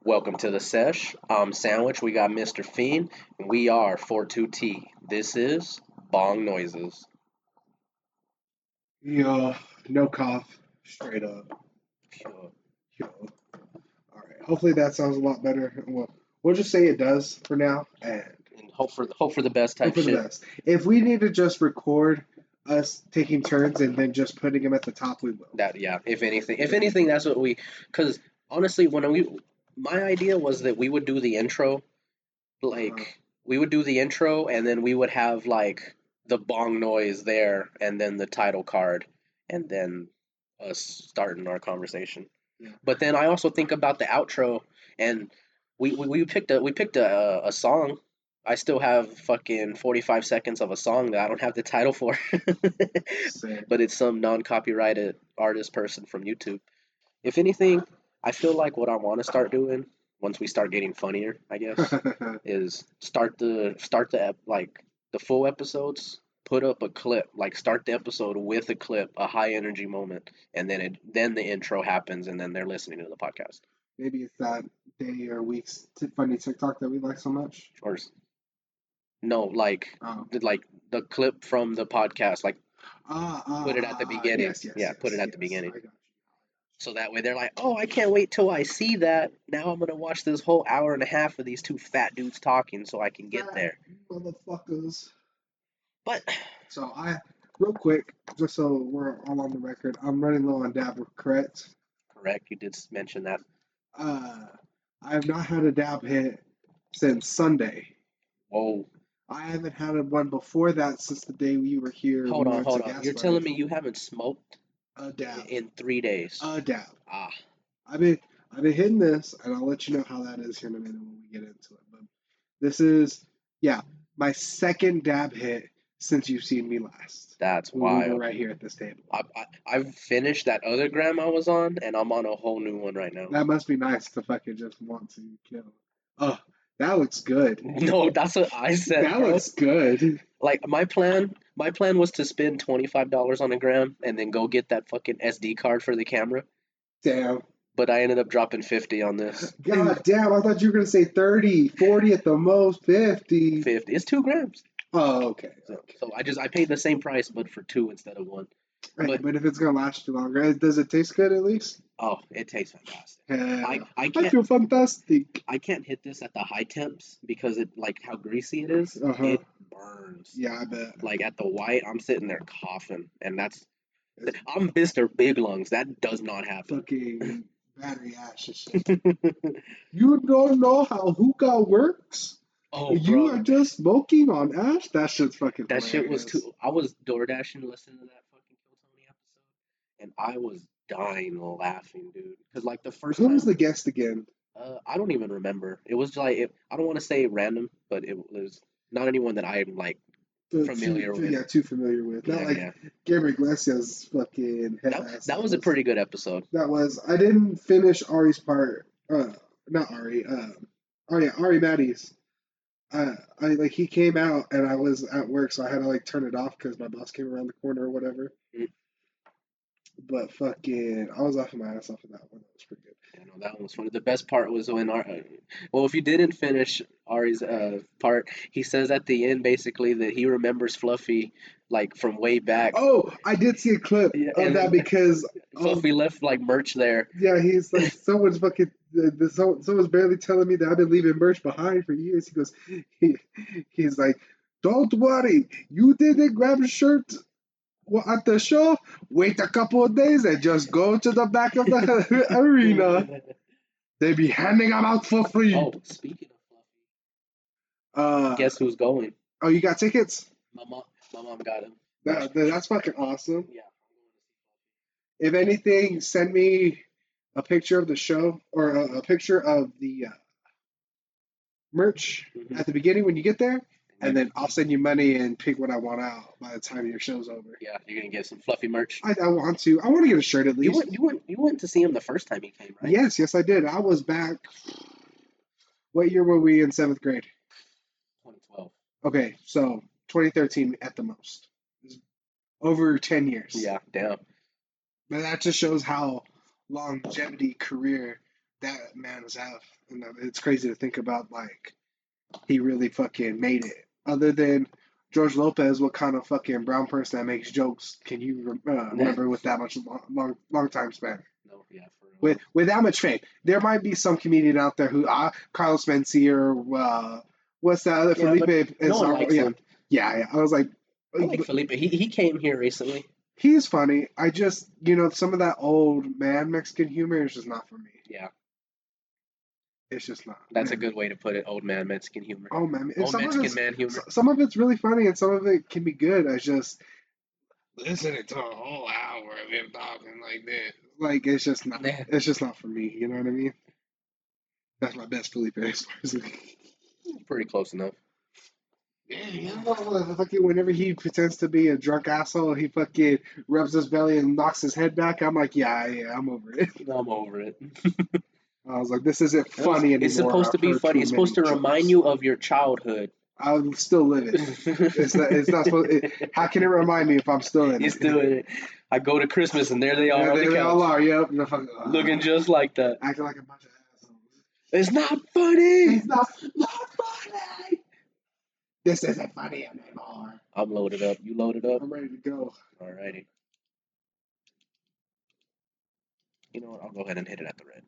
Welcome to the sesh. I'm Sandwich. We got Mr. Fiend, and we are 42T. This is Bong Noises. Yo, no cough, straight up. Yo. All right. Hopefully that sounds a lot better. We'll just say it does for now, and And hope for the best type hope for the shit. best. If we need to just record us taking turns and then just putting them at the top, we will. If anything, that's what we. Because honestly, my idea was that we would do the intro, we would do the intro, and then we would have like the bong noise there, and then the title card, and then us starting our conversation. Yeah. But then I also think about the outro, and we picked a song. I still have fucking 45 seconds of a song that I don't have the title for, Same. but it's some non-copyrighted artist person from YouTube. If anything, I feel like what I want to start doing once we start getting funnier, I guess, is the full episodes. Put up a clip, like start the episode with a clip, a high energy moment, and then the intro happens, and then they're listening to the podcast. Maybe it's that day or week's funny TikTok that we like so much. Or no, the clip from the podcast, like put it at the beginning. Put it at the beginning. I got you. So that way they're like, oh, I can't wait till I see that. Now I'm gonna watch this whole hour and a half of these two fat dudes talking so I can get there. Motherfuckers. But So real quick, just so we're all on the record, I'm running low on dab, correct? correct, you did mention that. I have not had a dab hit since Sunday. Whoa. I haven't had one before that since the day we were here. Hold on. You're telling me you haven't smoked a dab in 3 days? A dab. Ah. I've been hitting this, and I'll let you know how that is here in a minute when we get into it. But this is my second dab hit since you've seen me last. That's wild. wild. We were right here at this table. I've finished that other gram I was on, and I'm on a whole new one right now. That must be nice to fucking just want to kill. Oh, that looks good. No, that's what I said. That looks good. Like my plan was to spend $25 on a gram and then go get that fucking SD card for the camera. Damn. But I ended up dropping 50 on this. God damn, I thought you were going to say 30, 40 at the most, 50. 50. It's 2 grams. Oh, okay. So I paid the same price, but for 2 instead of 1. Right, but if it's going to last you longer, does it taste good at least? Oh, it tastes fantastic. I feel fantastic. I can't hit this at the high temps because it, like how greasy it is, it burns. Yeah, I bet. Like at the white, I'm sitting there coughing, and I'm Mr. Big Lungs. That does not happen. Fucking battery ash and shit. You don't know how hookah works? Oh, you bro. are just smoking on ash? That shit's fucking That hilarious. shit was I was door dashing listening to that fucking Kill Tony episode, and I was dying laughing, dude. Because like the first Who time, was the guest again? I don't even remember. It was like I don't want to say random, but it was not anyone that I'm like familiar with. Yeah, too familiar with. Not like Gabriel Iglesias fucking head ass. That was a pretty good episode. That was. I didn't finish Ari's part. Not Ari. Ari Maddie's. He came out and I was at work, so I had to like turn it off because my boss came around the corner or whatever. Mm. But fucking, I was laughing my ass off of that one. That was pretty good. Yeah, no, that one was funny. The best part was when if you didn't finish Ari's part, he says at the end basically that he remembers Fluffy like from way back. Oh, I did see a clip of that because Fluffy left like merch there. Yeah, he's like someone's fucking. Someone's barely telling me that I've been leaving merch behind for years. He goes, he's like, don't worry, you didn't grab a shirt at the show. Wait a couple of days and just go to the back of the arena. They be handing them out for free. Oh, speaking of Fluffy, guess who's going? Oh, you got tickets? My mom got him. That's fucking awesome. Yeah. If anything, send me a picture of the show or a picture of the merch at the beginning when you get there, and then I'll send you money and pick what I want out by the time your show's over. Yeah, you're gonna get some Fluffy merch. I want to. I want to get a shirt at least. You went to see him the first time he came, right? Yes, I did. I was back. What year were we in 7th grade? 2012. Okay, so 2013 at the most. Over 10 years. Yeah, damn. But that just shows how longevity career that man is have. And it's crazy to think about, like, he really fucking made it. Other than George Lopez, what kind of fucking brown person that makes jokes can you remember with that much long time span? No, yeah, for real. With that much fame, there might be some comedian out there who Carlos Mencia or what's that other Yeah, but Felipe? no one likes him. Yeah. I was like, I like Felipe. He came here recently. he's funny. I just some of that old man Mexican humor is just not for me. Yeah, It's just not. that's a Man. good way to put it. Old man Mexican humor. Oh man, and Old Mexican man humor. some of it's really funny, and some of it can be good. I just listening to a whole hour of him talking like this, like it's just not. Yeah. It's just not for me. You know what I mean? That's my best Felipe as far as Pretty close enough. yeah, fucking whenever he pretends to be a drunk asshole, he fucking rubs his belly and knocks his head back. I'm like, yeah, I'm over it. I'm over it. I was like, this isn't funny anymore. It's supposed to be funny. It's supposed to remind you of your childhood. I'm still living. It's not supposed. How can it remind me if I'm still in it? You're still in it. I go to Christmas and there they are on There the they all couch, are. Yep. looking just like that. Acting like a bunch of assholes. It's not funny. It's not funny. This isn't funny anymore. I'm loaded up. You loaded up? I'm ready to go. Alrighty. You know what? I'll go ahead and hit it at the red.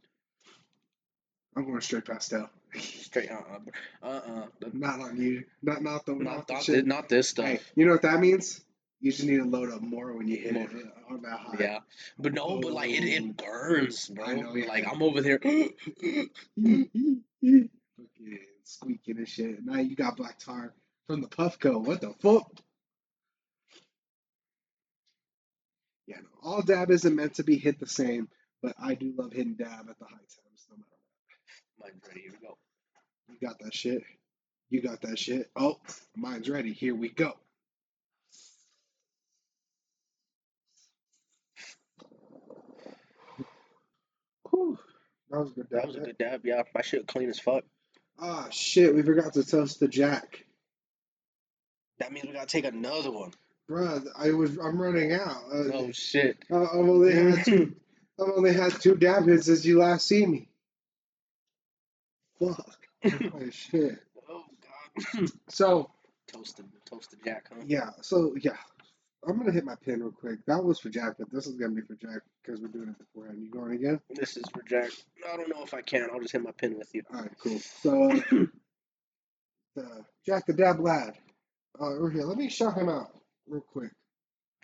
I'm going straight pastel. Straight. Not on you. Not the Not shit. not this stuff. Hey, you know what that means? You just need to load up more when you hit it on that high. Yeah, but no, but like it burns, bro. I know, yeah. Like I'm over there. Fucking squeaking and shit. Now you got black tar from the Puffco. What the fuck? Yeah, no. All dab isn't meant to be hit the same, but I do love hitting dab at the high times no matter what. Mine's ready. Here we go. You got that shit. You got that shit. Oh, mine's ready. Here we go. Whew. That was a good dab. That was a good dab. Yeah, my shit clean as fuck. Ah, shit. We forgot to toast the Jack. That means we gotta take another one. Bruh, I'm running out. Oh shit. I've only had two dab hits since you last see me. Fuck. Oh, shit. Oh god. So Toasted Jack, huh? yeah. I'm gonna hit my pin real quick. That was for Jack, but this is gonna be for Jack because we're doing it beforehand. You going again? This is for Jack. I don't know if I can. I'll just hit my pin with you. All right, cool. So Jack the Dab Lad. Over here. Let me shout him out real quick.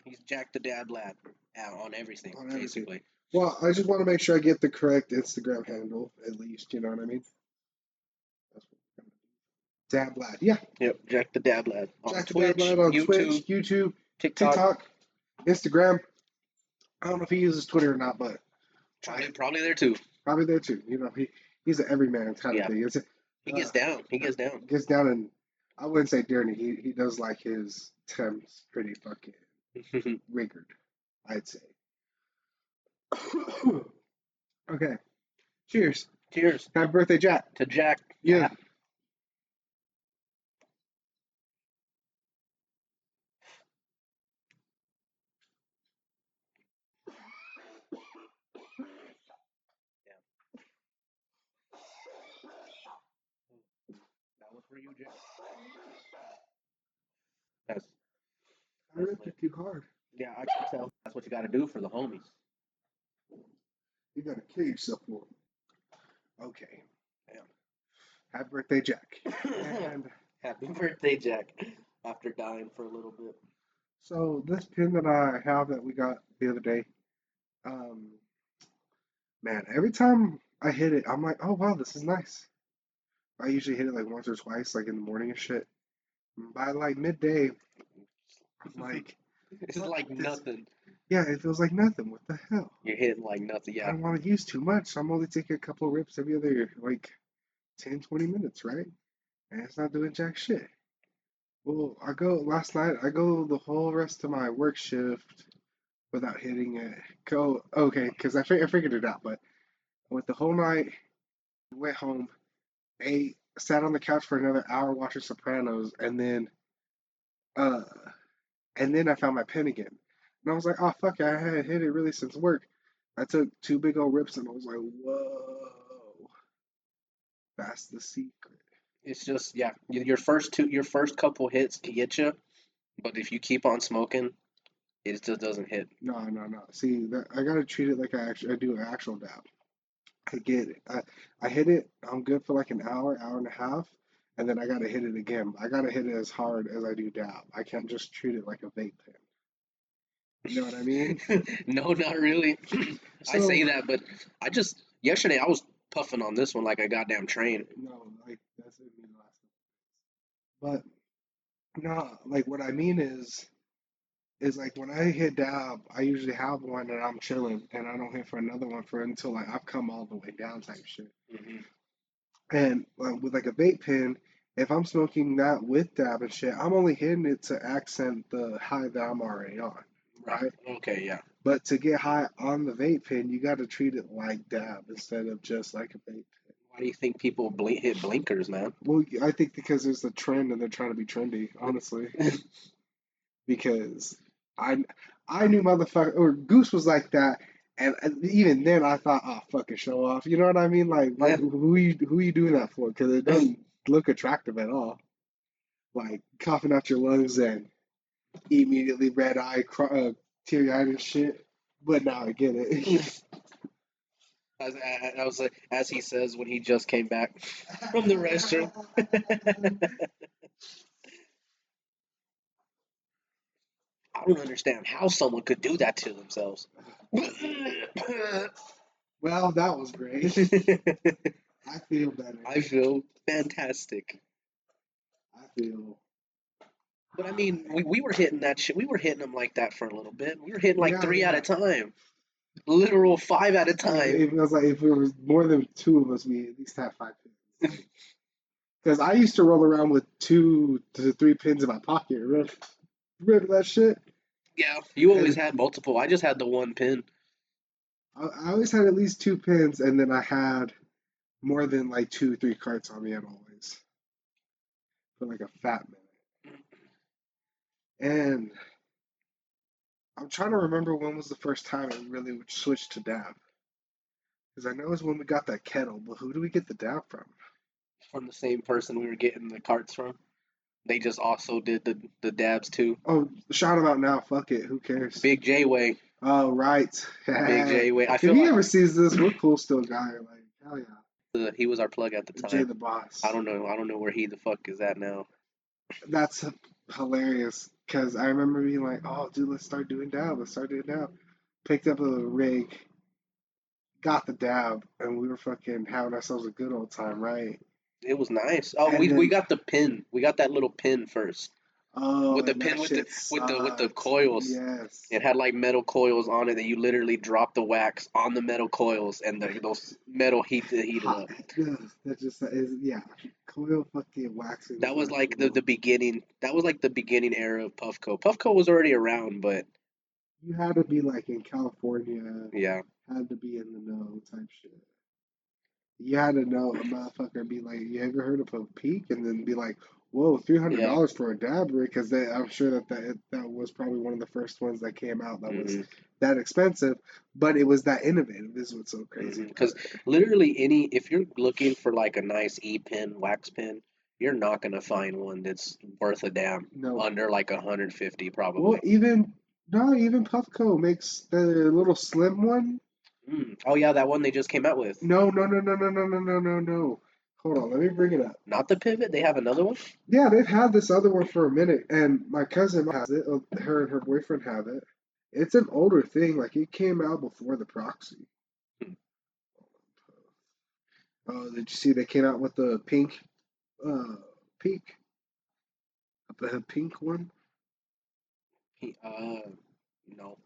He's Jack the Dab Lad on everything, On everything. basically. Well, I just want to make sure I get the correct Instagram handle, at least. You know what I mean? That's what I'm gonna do. Dab Lad. Yeah. Yep, Jack the Dab Lad. On Jack Twitch, the Dab Lad on YouTube, Twitch, YouTube, TikTok, Instagram. I don't know if he uses Twitter or not, but Probably there too. probably there too. He's an everyman kind Yeah. of thing. He gets down. He gets down. Gets down, and I wouldn't say dirty. He does like his temps pretty fucking rigid, I'd say. Okay. Cheers. Cheers Happy birthday, Jack. to Jack. Yeah. That was for you, Jack. That's I ripped it too hard. yeah, I can tell. That's what you got to do for the homies. You gotta kill yourself for it. Okay. Damn. Happy birthday, Jack. And Happy birthday, Jack. After dying for a little bit. so this pin that I have that we got the other day, man, every time I hit it, I'm like, oh wow, this is nice. I usually hit it like once or twice, like in the morning and shit. By like midday, I'm like, It's like nothing. yeah, it feels like nothing. What the hell? You're hitting like nothing. I Yeah. don't want to use too much. I'm only taking a couple of rips every other like 10, 20 minutes, right? And it's not doing jack shit. Well, last night, I go the whole rest of my work shift without hitting it. Okay, because I figured it out, but I went the whole night, went home, ate, sat on the couch for another hour watching Sopranos, uh, and then I found my pen again. And I was like, oh, fuck it, I hadn't hit it really since work. I took two big old rips and I was like, whoa. That's the secret. It's just yeah, your first couple hits can get you, but if you keep on smoking, it just doesn't hit. No, no, no. See, that I gotta treat it like I do an actual dab. I get it. I hit it. I'm good for like an hour, hour and a half, and then I gotta hit it again. I gotta hit it as hard as I do dab. I can't just treat it like a vape pen. You know what I mean? No, not really. I say So that, but I just yesterday I was puffing on this one like a goddamn train. no, like that's what I mean last time. But no, like what I mean is like when I hit dab, I usually have one and I'm chilling, and I don't hit for another one for until like I've come all the way down type shit. Hmm. And with like a vape pen, if I'm smoking that with dab and shit, I'm only hitting it to accent the high that I'm already on, Right. right? Okay. Yeah. But to get high on the vape pen, you got to treat it like dab instead of just like a vape pen. Why do you think people hit blinkers, man? Well, I think because there's a trend and they're trying to be trendy, honestly. Because I I knew motherfucker or Goose was like that, and even then I thought, oh, fucking show off. You know what I mean? Like, Yeah. who you doing that for? Because it doesn't look attractive at all. Like coughing out your lungs and immediately red eye, teary eyed and shit. But now I get it. I was like, as he says when he just came back from the restroom. I don't understand how someone could do that to themselves. Well, that was great. I feel better. I feel fantastic. I feel. But I mean, we were hitting that shit. We were hitting them like that for a little bit. We were hitting like Yeah, three at yeah. a time, literal five at a time. It feels like if it was more than two of us, we at least have 5 pins. Like, because I used to roll around with 2 to 3 pins in my pocket. Remember that shit? Yeah, you always And had multiple. I just had the one pin. I always had at least 2 pins, and then I had more than like 2, 3 carts on me at always for like a fat minute. And I'm trying to remember when was the first time it really switched to dab. Because I know it's when we got that kettle, but who do we get the dab from? From the same person we were getting the carts from. They just also did the dabs too. Oh, shout him out now. Fuck it. Who cares? Big J Way. Oh, right. Big J Way. I If feel he like ever sees this, we're cool still, guy. Like, hell yeah. he was our plug at the Jay time. the boss. I don't know. I don't know where he the fuck is at now. That's hilarious because I remember being like, oh, dude, let's start doing dab. Let's start doing dab. Picked up a rig, got the dab, and we were fucking having ourselves a good old time, right? It was nice. Oh, And we then, got the pin. We got that little pin first. oh, With the and pin that shit with the sucked. coils. Yes. It had like metal coils on it that you literally drop the wax on the metal coils and those metal heated Hot. up. Ugh, that just is, yeah. Coil fucking waxing is That was not like cool. the beginning. That was like the beginning era of Puffco. Puffco was already around, but You had to be like in California, yeah, had to be in the know type shit. You had to know a motherfucker and be like, you ever heard of a peak? And then be like, whoa, three hundred yeah. dollars for a dab rig? Because I'm sure that was probably one of the first ones that came out that was Hmm. that expensive, but it was that innovative. This is what's so crazy about Because it. literally if you're looking for like a nice E pin, wax pin, you're not gonna find one that's worth a damn No, under like 150 well, probably. even no, even Puffco makes the little slim one. Mm. Oh yeah, that one they just came out with. No, no, no, no, no, no, no, no, no, no. Hold on, let me bring it up. Not the pivot. They have another one. Yeah, they've had this other one for a minute, and my cousin has it. Her and her boyfriend have it. It's an older thing. Like it came out before the Proxy. Hmm. Oh, did you see they came out with the uh, pink, the pink one? No.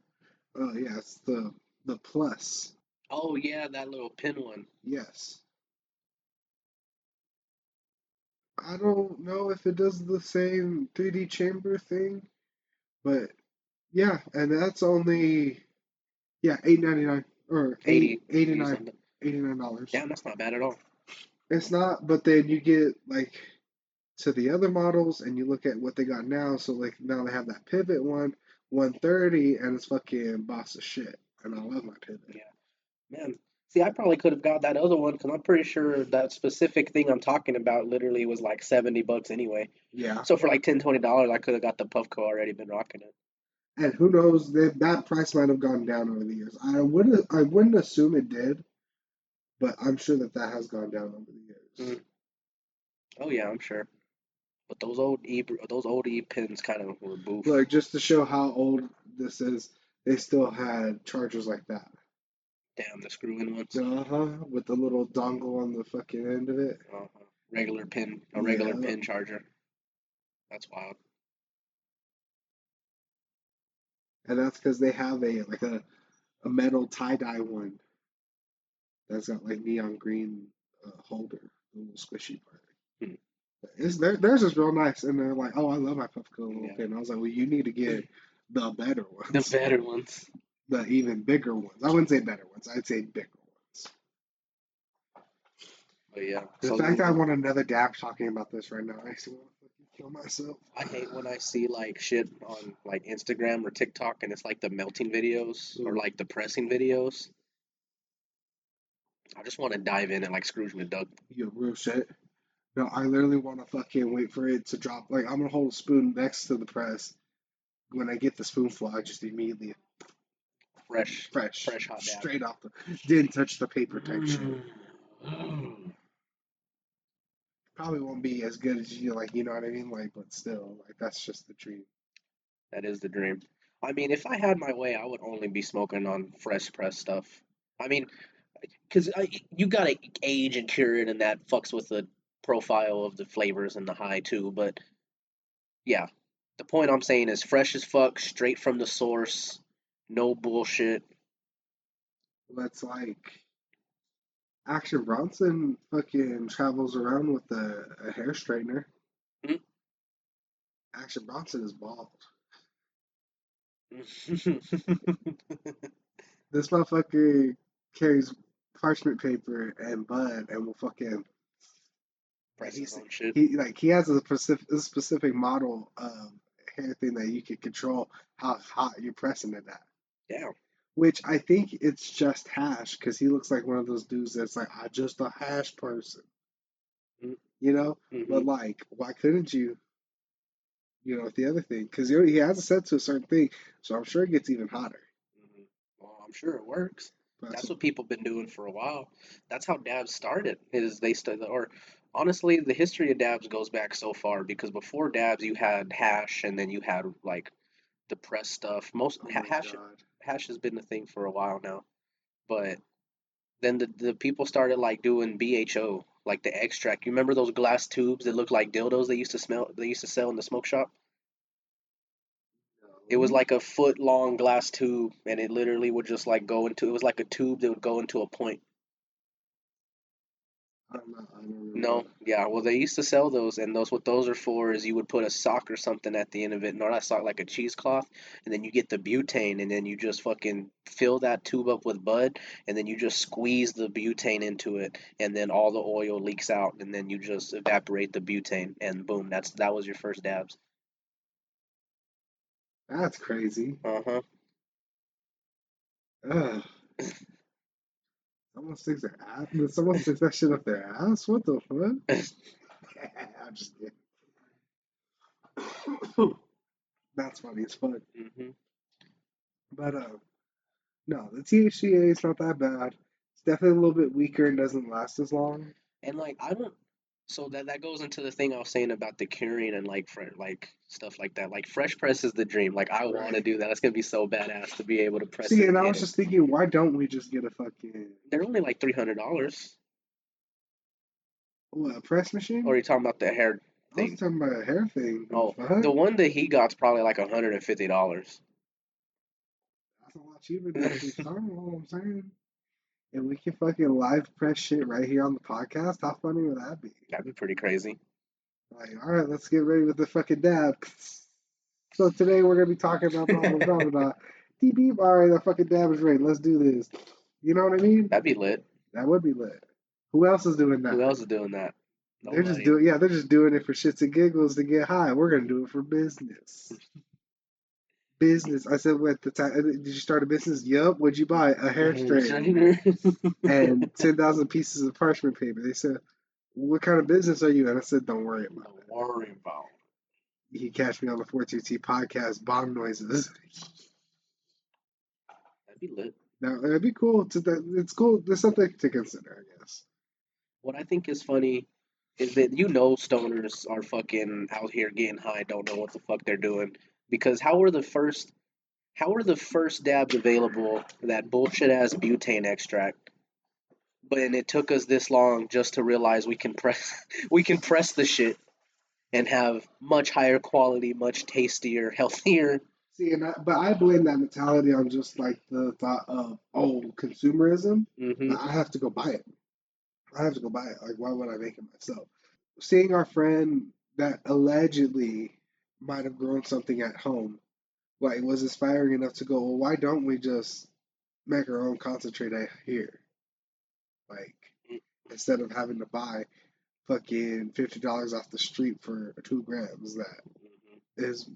Oh yeah, it's the plus. Oh yeah, that little pin one. Yes. I don't know if it does the same 3D chamber thing, but yeah, and that's only yeah, 8.99 or 80, 80 89 something. $89. Damn, that's not bad at all. It's not, but then you get like to the other models and you look at what they got now. So like now they have that pivot one, 130, and it's fucking boss of shit. And I love my pivot. Yeah, man. See, I probably could have got that other one because I'm pretty sure that specific thing I'm talking about literally was like $70 anyway. Yeah. So for like $10, $20, I could have got the Puffco already been rocking it. And who knows, that price might have gone down over the years. I wouldn't assume it did, but I'm sure that has gone down over the years. Mm. Oh yeah, I'm sure. But those old E pins kind of were boof. Like, just to show how old this is, they still had chargers like that. Damn, the screw-in ones. With the little dongle on the fucking end of it. Regular pin, a regular Yeah. pin charger. That's wild. And that's because they have a metal tie-dye one that's got like neon green holder, the little squishy part. Hmm. Theirs is real nice, and they're like, "Oh, I love my Puffco little Yeah. pin." I was like, "Well, you need to get the better The ones, better ones. the even bigger ones." I wouldn't say better ones; I'd say bigger ones. But yeah. The So fact that I want another dab talking about this right now, I actually want to fucking kill myself. I hate when I see like shit on like Instagram or TikTok and it's like the melting videos or like the pressing videos. I just want to dive in and like Scrooge McDuck. Yo, real shit. No, I literally want to fucking wait for it to drop. Like, I'm gonna hold a spoon next to the press. When I get the spoonful, I just immediately Fresh hot dab. straight off the. Didn't touch the paper type shit. Probably won't be as good as you like. You know what I mean? Like, but still, like that's just the dream. That is the dream. I mean, if I had my way, I would only be smoking on fresh press stuff. I mean, because you gotta age and cure it, and that fucks with the profile of the flavors and the high too. But yeah, the point I'm saying is fresh as fuck, straight from the source, no bullshit. That's like Action Bronson fucking travels around with a hair straightener. Hmm? Action Bronson is bald. This motherfucker carries parchment paper and bud and will fucking like Press his own shit. he has a specific model of hair thing that you can control how hot you're pressing it at. Yeah. Which I think it's just hash because he looks like one of those dudes that's like, I'm just a hash person, you know? But Mm-hmm. like, why couldn't you, with the other thing? Because he has it set to a certain thing, so I'm sure it gets even hotter. Mm-hmm. Well, I'm sure it works. But That's what people been doing for a while. That's how dabs started. Is they started, or honestly, the history of dabs goes back so far because before dabs, you had hash, and then you had like the press stuff. Most oh my hash God. hash has been a thing for a while now, but then the people started like doing BHO, like the extract. You remember those glass tubes that looked like dildos they used to sell in the smoke shop? It was No, like a foot long glass tube, and it literally would just like go into. It was like a tube that would go into a point. I don't remember No, that. yeah. Well, they used to sell those, and those what those are for is you would put a sock or something at the end of it, not a sock like a cheesecloth, and then you get the butane, and then you just fucking fill that tube up with bud, and then you just squeeze the butane into it, and then all the oil leaks out, and then you just evaporate the butane, and boom, that was your first dabs. That's crazy. Uh-huh. Ugh. Someone sticks that shit up their ass? What the fuck? I'm just kidding. That's funny as fuck. Hmm. But no, the THCA is not that bad. It's definitely a little bit weaker and doesn't last as long. And like I don't, so that goes into the thing I was saying about the curing and like like stuff like that. Like fresh press is the dream. Like I want to Right. do that. It's gonna be so badass to be able to press See, it and I again. was just thinking, why don't we just get a fucking They're only like $300. what, a press Or are machine? you talking about the hair I was thing? talking about a hair thing. The Oh, fuck? the one that he got's probably like $150. That's a lot cheaper than actually starting. What I'm saying. And we can fucking live press shit right here on the podcast. How funny would that be? That'd be pretty crazy. Like, all right, let's get ready with the fucking dab. So today we're gonna be talking about blah blah blah blah blah. Deep beep. All right, the fucking dab is ready. Let's do this. You know what I mean? That'd be lit. That would be lit. Who else is doing Who that? else is doing that? They're just Nobody. doing, they're just doing it for shits and giggles to get high. We're gonna do it for business. business. I said, what the time? Did you start a business? Yup. What'd you buy? A hair straightener and 10,000 pieces of parchment paper. They said, what kind of business are you in? I said, don't worry about Don't it. worry about He catch me on the 42T podcast, Bong Noises. That'd be lit. Now, it'd be cool. It's cool. There's something to consider, I guess. What I think is funny is that stoners are fucking out here getting high, don't know what the fuck they're doing. Because how were the first dabs available? That bullshit ass butane extract. But and it took us this long just to realize we can press we can press the shit and have much higher quality, much tastier, healthier. See, but I blame that mentality on just like the thought of, oh, consumerism. Hmm. But I have to go buy it. I have to go buy it. Like, why would I make it myself? Seeing our friend that allegedly might have grown something at home, like, was inspiring enough to go, well, why don't we just make our own concentrate here? Like, instead of having to buy fucking $50 off the street for 2 grams, that is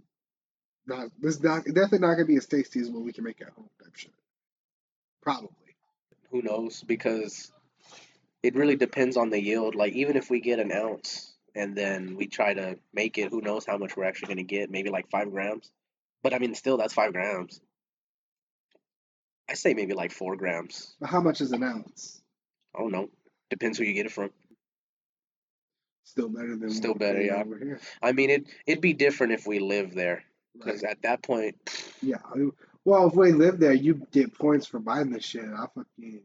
not, this not definitely not gonna be as tasty as what we can make at home type shit. Probably. Who knows? Because it really depends on the yield. Like even if we get an ounce and then we try to make it, who knows how much we're actually going to get? Maybe like 5 grams. But I mean, still, that's 5 grams. I say maybe like 4 grams. But how much is an ounce? I don't know. Depends who you get it from. Still better than what Still we're better, paying yeah. over here. I mean, it'd be different if we lived there, because Right. at that point, Yeah. Well, if we live there, you get points for buying this shit. I fucking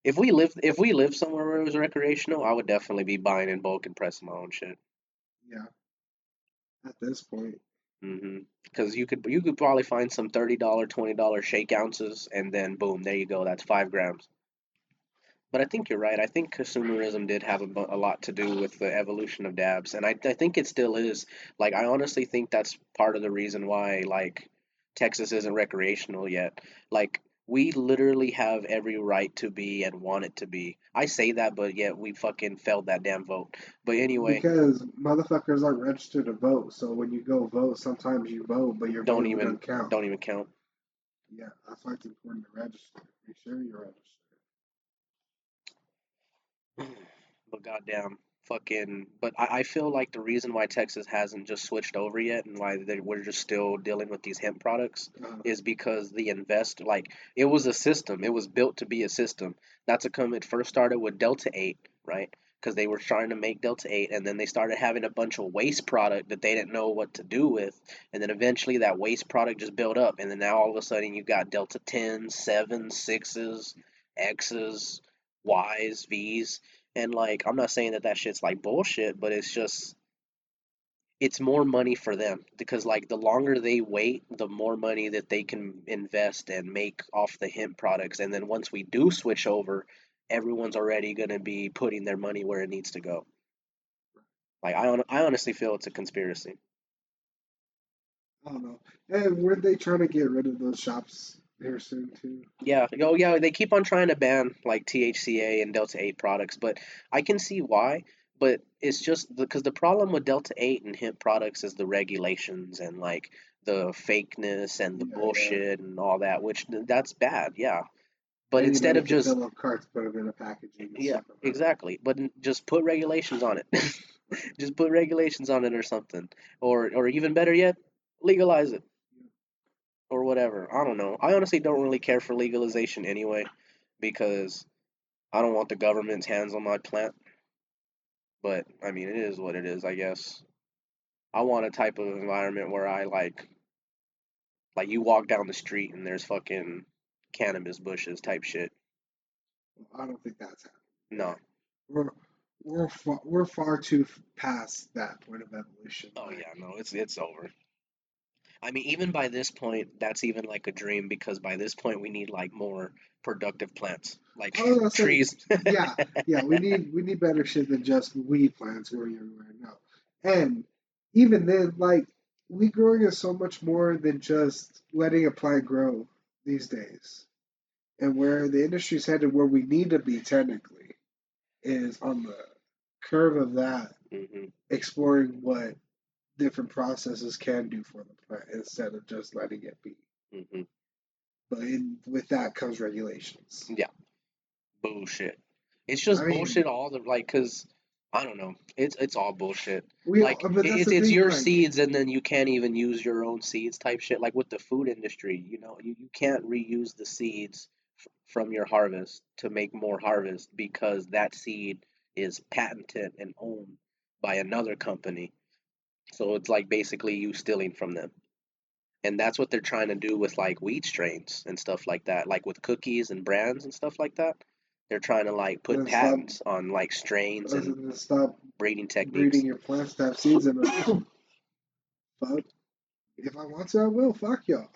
if we lived somewhere where it was recreational, I would definitely be buying in bulk and pressing my own shit. yeah. At this point, Because you could probably find some $30, $20 shake ounces, and then boom, there you go. That's 5 grams. But I think you're right. I think consumerism did have a lot to do with the evolution of dabs, and I think it still is. Like, I honestly think that's part of the reason why, like, Texas isn't recreational yet. Like, we literally have every right to be and want it to be. I say that, but yet we fucking failed that damn vote. But anyway, because motherfuckers aren't registered to vote, so when you go vote, sometimes you vote, but your don't vote even doesn't count. don't even count. Yeah, that's why it's important to register. Make sure you're registered. But goddamn, But I feel like the reason why Texas hasn't just switched over yet, and why we're just still dealing with these hemp products, is because it was a system. It was built to be a system. That's a come. It first started with Delta 8, right? Because they were trying to make Delta 8, and then they started having a bunch of waste product that they didn't know what to do with, and then eventually that waste product just built up, and then now all of a sudden you got Delta 10s, 7s, 6s, X's, Y's, V's. And like, I'm not saying that that shit's like bullshit, but it's more money for them because like the longer they wait, the more money that they can invest and make off the hemp products. And then once we do switch over, everyone's already going to be putting their money where it needs to go. Like, I honestly feel it's a conspiracy. I don't know. And weren't they trying to get rid of those shops here soon too? Yeah, oh yeah, they keep on trying to ban like THCA and Delta 8 products, but I can see why. But it's just because the problem with Delta 8 and hemp products is the regulations and like the fakeness and the Yeah, yeah. bullshit and all that, which that's bad, yeah. But And you don't instead of get to just, fill up carts, put them in a packaging and yeah, stuff like that. exactly. But just put regulations on it. Just put regulations on it or something. Or even better yet, legalize it or whatever. I don't know. I honestly don't really care for legalization anyway because I don't want the government's hands on my plant, but I mean, it is what it is, I guess. I want a type of environment where I like you walk down the street and there's fucking cannabis bushes type shit. I don't think that's happening. No. We're we're far too past that point of evolution. Oh Like, yeah, no, it's over. I mean, even by this point, that's even like a dream because by this point we need like more productive plants, like I was gonna say, trees. yeah, yeah, we need better shit than just weed plants growing everywhere now. And even then, like, weed growing is so much more than just letting a plant grow these days. And where the industry's headed, where we need to be technically, is on the curve of that, Hmm. exploring what different processes can do for the plant instead of just letting it be. Hmm. But with that comes regulations. Yeah, bullshit. It's I just mean, bullshit all the like, cause I don't know. It's all bullshit. Like but that's the it's thing. your Like, seeds, and then you can't even use your own seeds type shit. Like with the food industry, you can't reuse the seeds from your harvest to make more harvest because that seed is patented and owned by another company. So it's like basically you stealing from them. And that's what they're trying to do with like wheat strains and stuff like that, like with cookies and brands and stuff like that. They're trying to like put then stop. patents on like strains Other and than stop breeding techniques. breeding your plants to have seeds in them. Fuck. If I want to, I will. Fuck y'all.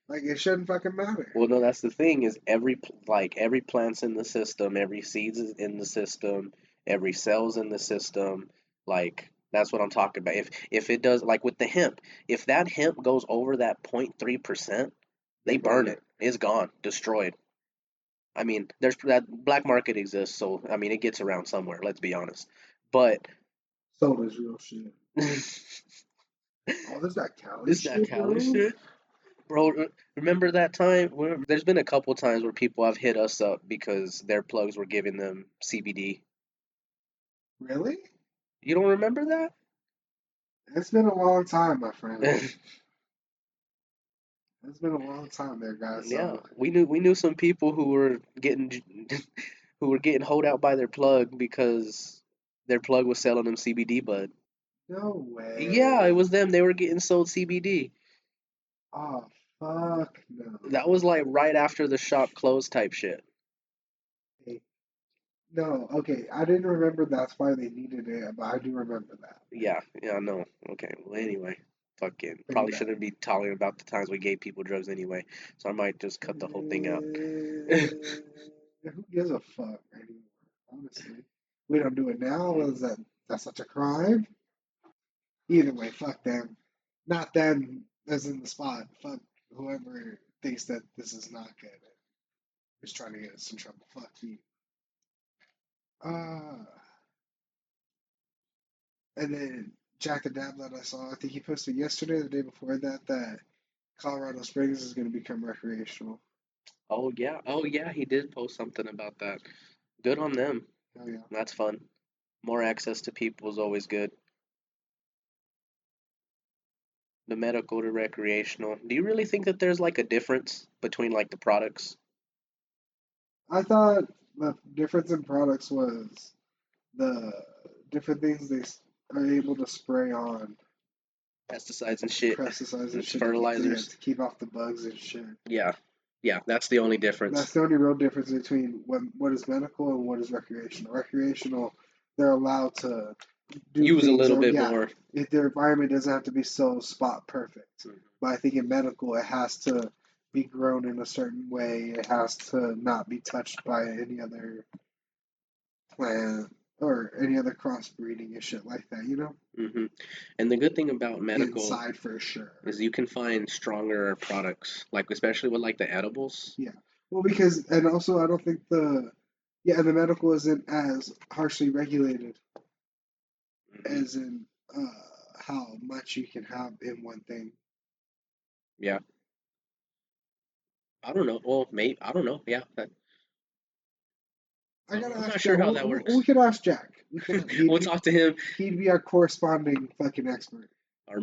Like, it shouldn't fucking matter. Well, no, that's the thing is every plant's in the system, every seed's is in the system, every cell's in the system. Like that's what I'm talking about. If it does like with the hemp, if that hemp goes over that 0.3%, They they burn burn it. it. It's gone, destroyed. I mean, there's that black market exists, so I mean, it gets around somewhere. Let's be honest. But So does real shit. it's Oh, there's that Cali that shit, Cali bro. shit, bro. Remember that time? There's been a couple times where people have hit us up because their plugs were giving them CBD. Really? You don't remember that? It's been a long time, my friend. It's been a long time there, guys. Yeah, So, we knew some people who were getting who were getting hoed out by their plug because their plug was selling them CBD bud. no Yeah, it way. was them. They were getting sold CBD. Oh, fuck no. That was like right after the shop closed type shit. Hey, no, okay. I didn't remember that's why they needed it, but I do remember that. Yeah, no. Okay, well, anyway, fucking Pretty probably bad. shouldn't be talking about the times we gave people drugs anyway, so I might just cut the whole thing out. Who gives a fuck anymore? Honestly, we don't do it now. Is that's such a crime? Either way, fuck them. Not them as in the spot. Fuck whoever thinks that this is not good. Is trying to get us in trouble. Fuck you. Uh, and then Jack the Dab that I saw, I think he posted yesterday, or the day before that, that Colorado Springs is going to become recreational. Oh yeah, he did post something about that. Good on them. Oh yeah. That's fun. More access to people is always good. The medical to recreational. Do you really think that there's like a difference between like the products? I thought the difference in products was the different things are able to spray on Pesticides and shit, pesticides and and shit fertilizers. to keep off the bugs and shit. Yeah, yeah, that's the only That's difference. the only real difference between what is medical and what is recreational. Recreational, they're allowed to do Use a things, little or bit yeah, more. if their environment doesn't have to be so spot perfect. But I think in medical, it has to be grown in a certain way. It has to not be touched by any other plant or any other crossbreeding and shit like that. You know, Hmm. And the good thing about medical inside for sure. is you can find stronger products, like especially with like the edibles. Yeah. Well, because and also I don't think the medical isn't as harshly regulated Hmm. as in how much you can have in one thing. Yeah, I don't know. Well, maybe I don't know. Yeah, I gotta I'm ask not Jack. sure how that We works. could ask Jack. We'll talk to him, He'd be our corresponding fucking expert. our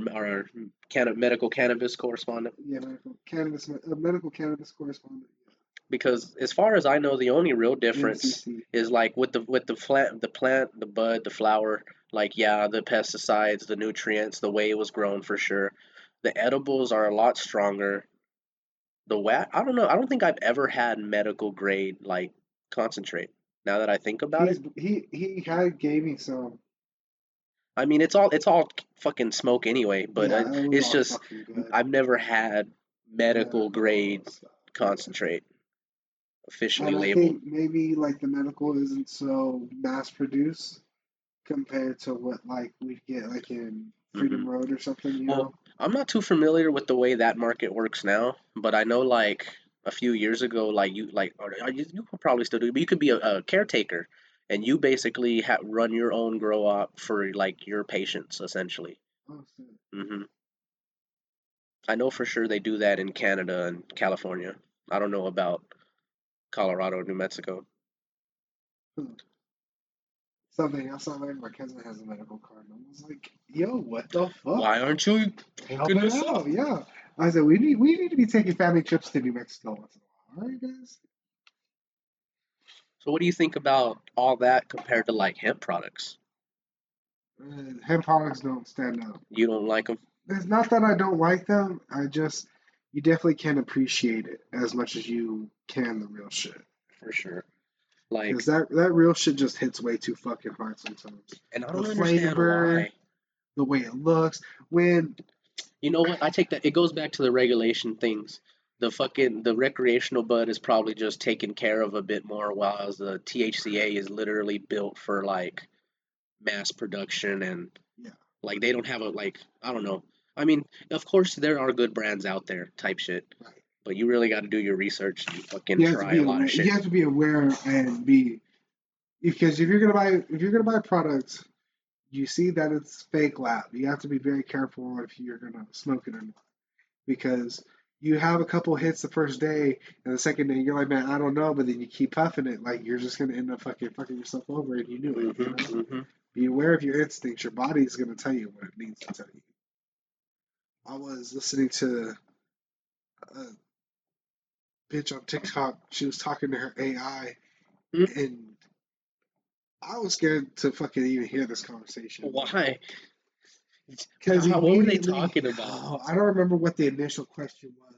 medical cannabis correspondent. Yeah, medical cannabis correspondent. Because as far as I know, the only real Yeah. difference MCC. is like with the plant, the bud, the flower. Like yeah, the pesticides, the nutrients, the way it was grown for sure. The edibles are a lot stronger. The wet, I don't know. I don't think I've ever had medical grade like concentrate. Now that I think about it, He had gave me some. I mean it's all fucking smoke anyway. But Yeah, it was it's all just fucking good. I've never had medical Medical grade stuff. Yeah. concentrate officially And I labeled. think maybe like the medical isn't so mass produced compared to what like we'd get like in Hmm. Freedom Road or something, you Well, know? I'm not too familiar with the way that market works now, but I know like a few years ago, like you could probably still do, but you could be a caretaker. and you basically run your own grow op for like your patients essentially. Oh, shit. Hmm. I know for sure they do that in Canada and California. I don't know about Colorado, New Mexico. Hmm. Something else I learned, my cousin has a medical card. And I was like, yo, what the fuck? Why aren't you Help hooking it us up? out, yeah. I said, we need to be taking family trips to New Mexico once in a while. All right, guys? So what do you think about all that compared to like hemp products? Hemp products don't stand out. You don't like them It's not that I don't like them. You definitely can't appreciate it as much as you can the real shit. for sure. Like, Because that real shit just hits way too fucking hard sometimes. and I The don't understand flavor, why. the way it looks. When You know what? I take that. It goes back to the regulation things. The recreational bud is probably just taken care of a bit more, while the THCA is literally built for like mass production and yeah, like they don't have a like I don't know. I mean, of course there are good brands out there, type shit, right. but you really got to do your research and fucking You have to try be a lot of aware. You shit. have to be aware and be because if you're gonna buy products, you see that it's fake lab. You have to be very careful if you're gonna smoke it or not because you have a couple hits the first day and the second day you're like, man, I don't know, but then you keep puffing it, like you're just gonna end up fucking yourself over and you knew it. You Hmm. know, Hmm. be aware of your instincts. Your body's gonna tell you what it needs to tell you. I was listening to a bitch on TikTok. She was talking to her AI, and I was scared to fucking even hear this conversation Why? because What were they immediately, talking about? oh, I don't remember what the initial question was,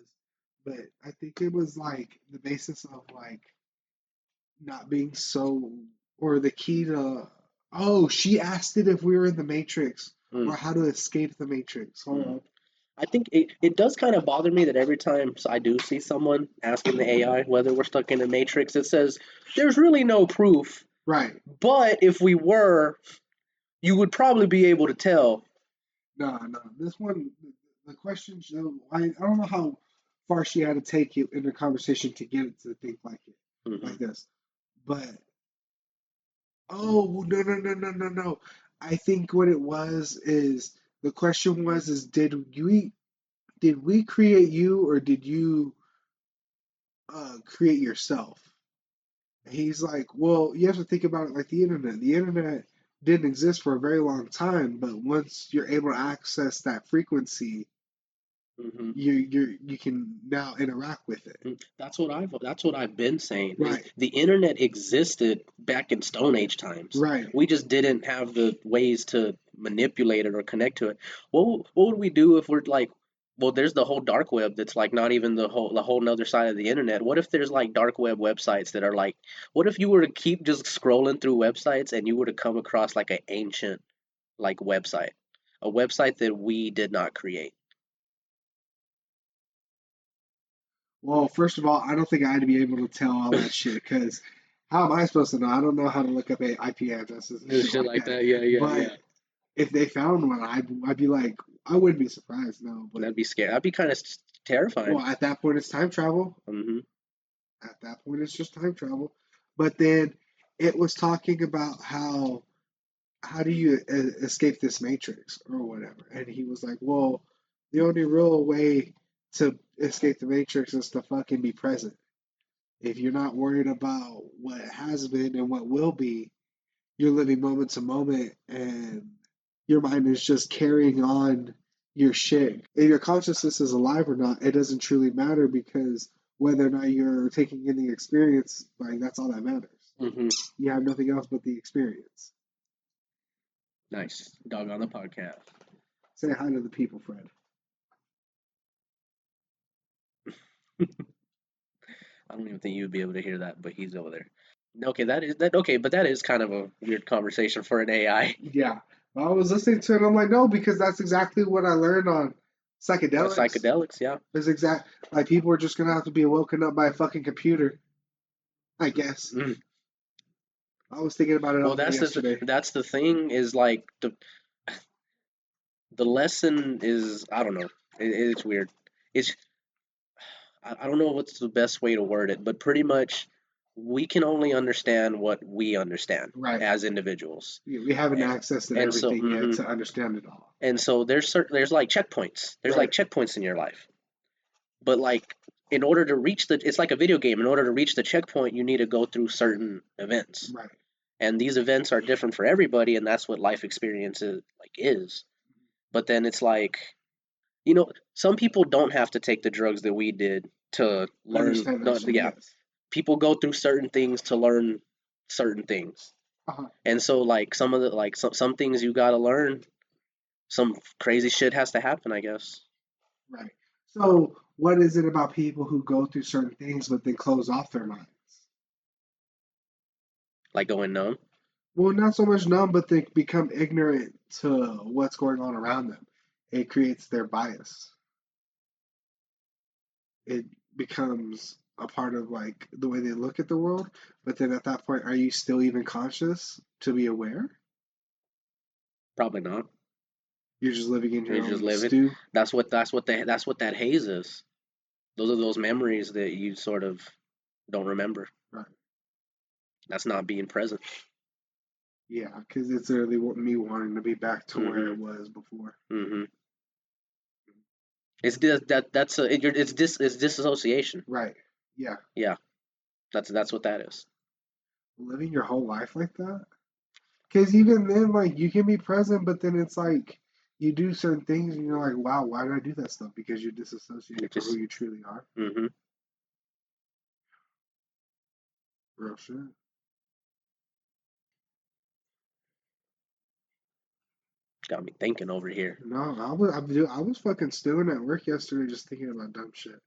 but I think it was like the basis of like not being so, or the key to. Oh, she asked it if we were in the Matrix Mm, or how to escape the Matrix. Hold mm. on. I think it does kind of bother me that every time I do see someone asking the AI whether we're stuck in a matrix, it says there's really no proof. Right. But if we were, you would probably be able to tell. No, no. This one, the question, I don't know how far she had to take it in the conversation to get it to think Hmm. like this. But oh no, no, no, no, no, no. I think what it was is the question was is did we create you or did you create yourself? And he's like, well, you have to think about it like the internet. The internet didn't exist for a very long time, but once you're able to access that frequency, Hmm. you can now interact with it. That's what I've been saying is Right, the internet existed back in Stone Age times. right. We just didn't have the ways to manipulate it or connect to it. What would we do if we're like, well, there's the whole dark web that's like not even the whole nother side of the internet. What if there's like dark web websites that are like, what if you were to keep just scrolling through websites and you were to come across like an ancient like website, a website that we did not create? Well, first of all, I don't think I'd be able to tell all that shit because how am I supposed to know? I don't know how to look up IP addresses and And shit shit like like that. that. Yeah, yeah, But yeah. if they found one, I'd be like, I wouldn't be surprised, no. But That'd be scary. That'd be kind of terrifying. well, at that point, it's time travel. Hmm. At that point, it's just time travel. But then it was talking about how do you escape this matrix or whatever, and he was like, well, the only real way to escape the matrix is to fucking be present. If you're not worried about what has been and what will be, you're living moment to moment and your mind is just carrying on your shit. If your consciousness is alive or not, it doesn't truly matter because whether or not you're taking in the experience, like that's all that matters. Hmm. You have nothing else but the experience. Nice. Dog on the podcast. Say hi to the people, Fred. I don't even think you'd be able to hear that, but he's over there. Okay, that is that. Okay, but that is kind of a weird conversation for an AI. Yeah. Well, I was listening to it and I'm like, no, because that's exactly what I learned on psychedelics. Psychedelics, yeah. It's exact like people are just gonna have to be woken up by a fucking computer, I guess. Mm. I was thinking about it Well, all day yesterday. that's the thing is like the lesson is I don't know. It's weird. It's I don't know what's the best way to word it, but pretty much we can only understand what we understand Right. as individuals. We haven't accessed And so, everything yet to understand it all. and so there's like checkpoints. There's like checkpoints in your life. But like in order to reach it's like a video game. In order to reach the checkpoint, you need to go through certain events. Right. And these events are different for everybody, and that's what life experience is. But then it's like, some people don't have to take the drugs that we did to learn. Yes. People go through certain things to learn certain things. And so like some of the some things you got to learn, some crazy shit has to happen, I guess. Right. So what is it about people who go through certain things but then close off their minds? Like going numb? Well, not so much numb, but they become ignorant to what's going on around them. It creates their bias. It becomes a part of like the way they look at the world. But then at that point, are you still even conscious to be aware? Probably not. You're just living in your You're own just living. stew. That's what that haze is. Those are those memories that you sort of don't remember. Right. That's not being present. Yeah, because it's really me wanting to be back to where it was before. It's disassociation. Right. Yeah. Yeah. That's what that is. Living your whole life like that? Because even then, like, you can be present, but then it's like you do certain things and you're like, wow, why did I do that stuff? Because you're disassociated from who you truly are. Real shit. Got me thinking over here. No, I was fucking stewing at work yesterday just thinking about dumb shit.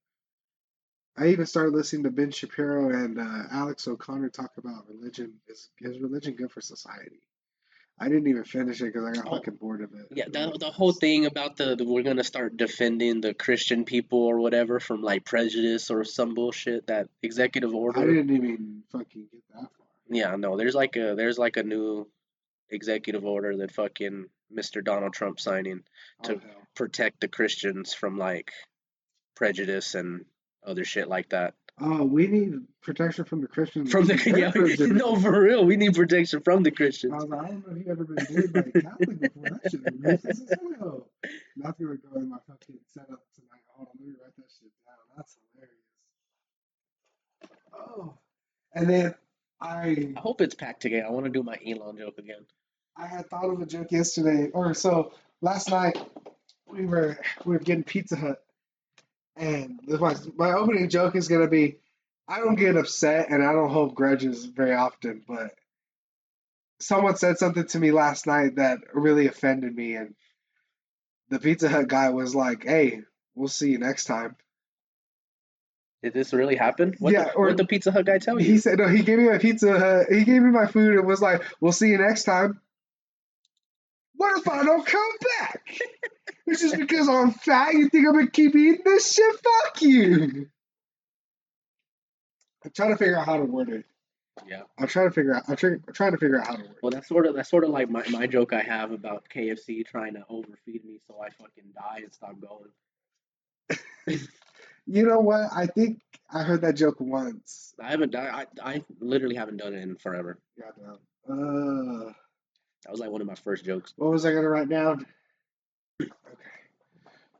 I even started listening to Ben Shapiro and Alex O'Connor talk about religion. Is religion good for society? I didn't even finish it because I got fucking bored of it. Yeah, the whole thing about we're gonna start defending the Christian people or whatever from like prejudice or some bullshit, that executive order. I didn't even fucking get that far. Yeah, no, there's like a new executive order that fucking Mr. Donald Trump signing to protect the Christians from like prejudice and other shit like that. Oh, we need protection from the Christians. From the no, for real, we need protection from the Christians. I don't know if you've ever been bullied by a Catholic before. That shit is racist as hell. That's gonna go in my fucking setup tonight. Hold on, let me write that shit down. That's hilarious. Oh, and then I hope it's packed together. I want to do my Elon joke again. I had thought of a joke yesterday, or so last night. We were getting Pizza Hut, and my opening joke is gonna be, I don't get upset and I don't hold grudges very often, but someone said something to me last night that really offended me, and the Pizza Hut guy was like, "Hey, we'll see you next time." Did this really happen? What the Pizza Hut guy tell you? He said, no, he gave me my Pizza Hut, he gave me my food and was like, "We'll see you next time." What if I don't come back? It's just because I'm fat, you think I'm gonna keep eating this shit? Fuck you. I'm trying to figure out how to word it. Yeah. I'm trying to figure out how to word it. Well, that's sort of like my joke I have about KFC trying to overfeed me so I fucking die and stop going. You know what? I think I heard that joke once. I literally haven't done it in forever. Goddamn. That was like one of my first jokes. What was I gonna write down?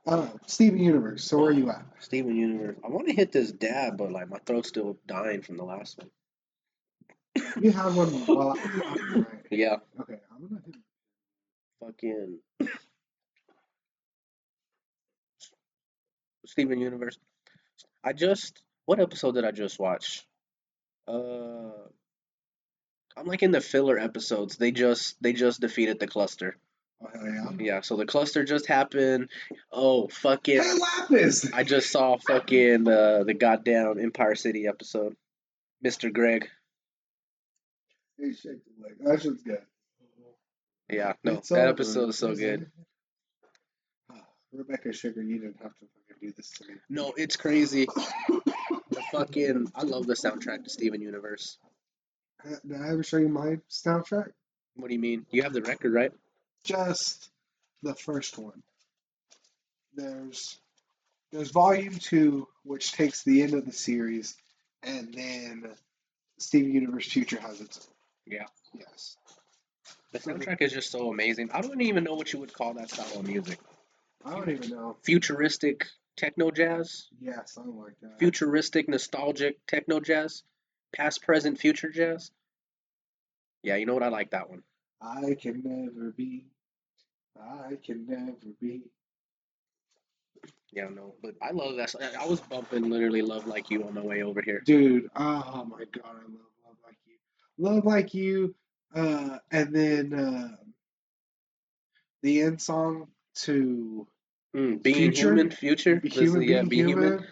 Okay. Steven Universe. So where are you at? Steven Universe. I want to hit this dab, but like my throat's still dying from the last one. You had one while I was talking, right? Yeah. Okay. I'm gonna hit. Fucking Steven Universe. What episode did I just watch? I'm like in the filler episodes. They just defeated the cluster. Oh hell yeah. Yeah, so the cluster just happened. Oh fucking Hey Lapis! I just saw fucking the goddamn Empire City episode. Mr. Greg. Hey, shake the leg. That shit's good. Yeah, no, that episode is so good. Rebecca Sugar, you didn't have to fucking do this to me. No, it's crazy. I love the soundtrack to Steven Universe. Did I ever show you my soundtrack? What do you mean? You have the record, right? Just the first one. There's volume 2, which takes the end of the series, and then Steven Universe Future has its own. Yeah. Yes. The soundtrack is just so amazing. I don't even know what you would call that style of music. I don't even know. Futuristic techno jazz? Yeah, something like that. Futuristic, nostalgic techno jazz? Past, present, future jazz? Yeah, you know what? I like that one. I can never be. I can never be. Yeah, no, but I love that. I was bumping literally Love Like You on my way over here. Dude, oh my God, I love Love Like You. Love Like You, and then the end song to Being Future, Human, Future? Human Yeah, Being Be Human. Human.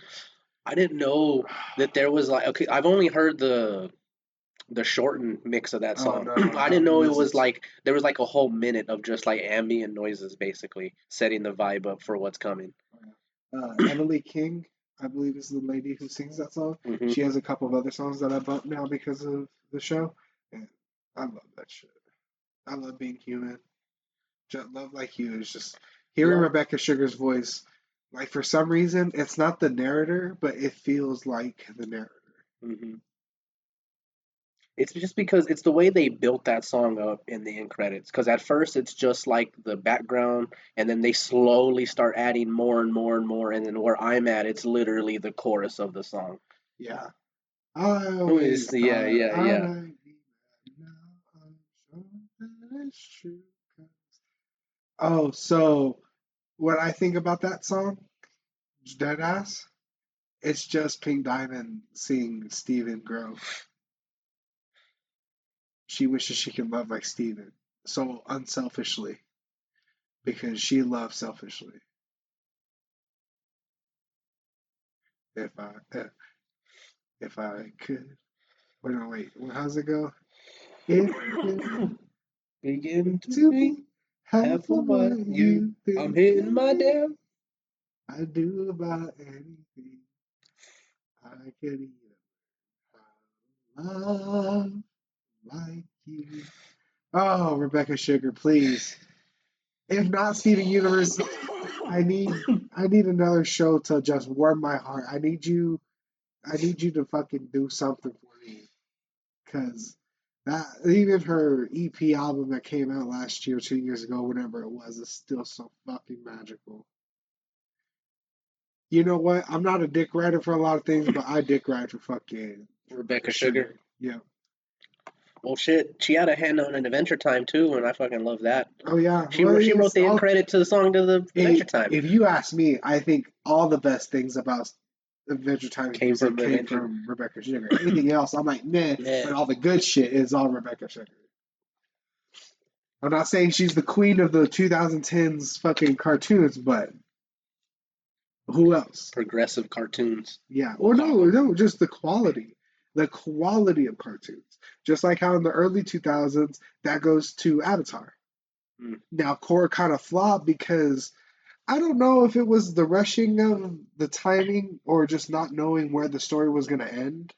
I didn't know that there was like, okay, I've only heard the shortened mix of that Oh, song. no, I didn't that know it was was it. like there was like a whole minute of just like ambient noises basically setting the vibe up for what's coming. Emily King, I believe, is the lady who sings that song. Hmm. She has a couple of other songs that I bump now because of the show, and I love that shit. I love Being Human. Love Like You is just hearing Love. Rebecca Sugar's voice. Like for some reason, it's not the narrator, but it feels like the narrator. Hmm. It's just because it's the way they built that song up in the end credits. Because at first it's just like the background, and then they slowly start adding more and more and more, and then where I'm at, it's literally the chorus of the song. Yeah. I always Yeah, thought yeah, I'd yeah. be mad. Now I'm sure that it's true. Oh, so what I think about that song, Deadass, it's just Pink Diamond seeing Steven grow. She wishes she could love like Steven so unselfishly because she loves selfishly. If I if I could, wait, no, wait, how's it go? If you Begin to to think be half half of of what what you. you I'm think hitting my dam. I'd do about anything I could even love like you. Oh, Rebecca Sugar, please. If not Steven Universe, I need I need another show to just warm my heart. I need you to fucking do something for me. Cause that even her EP album that came out last year, 2 years ago, whatever it was, is still so fucking magical. You know what? I'm not a dick rider for a lot of things, but I dick ride for fucking Rebecca Sugar. Sugar. Yeah. Well, shit, she had a hand on an Adventure Time too, and I fucking love that. Oh yeah. She Well, she wrote it's the end all, credit to the song to the Adventure Time. if you ask me, I think all the best things about Adventure Time Came music from came Adventure. from Rebecca Sugar. Anything else, I'm like, nah. Yeah. But all the good shit is all Rebecca Sugar. I'm not saying she's the queen of the 2010s fucking cartoons, but who else? Progressive cartoons. Yeah. We'll Well, call no, just the quality of cartoons. Just like how in the early 2000s that goes to Avatar. Mm. Now, Korra kind of flopped because I don't know if it was the rushing of the timing or just not knowing where the story was going to end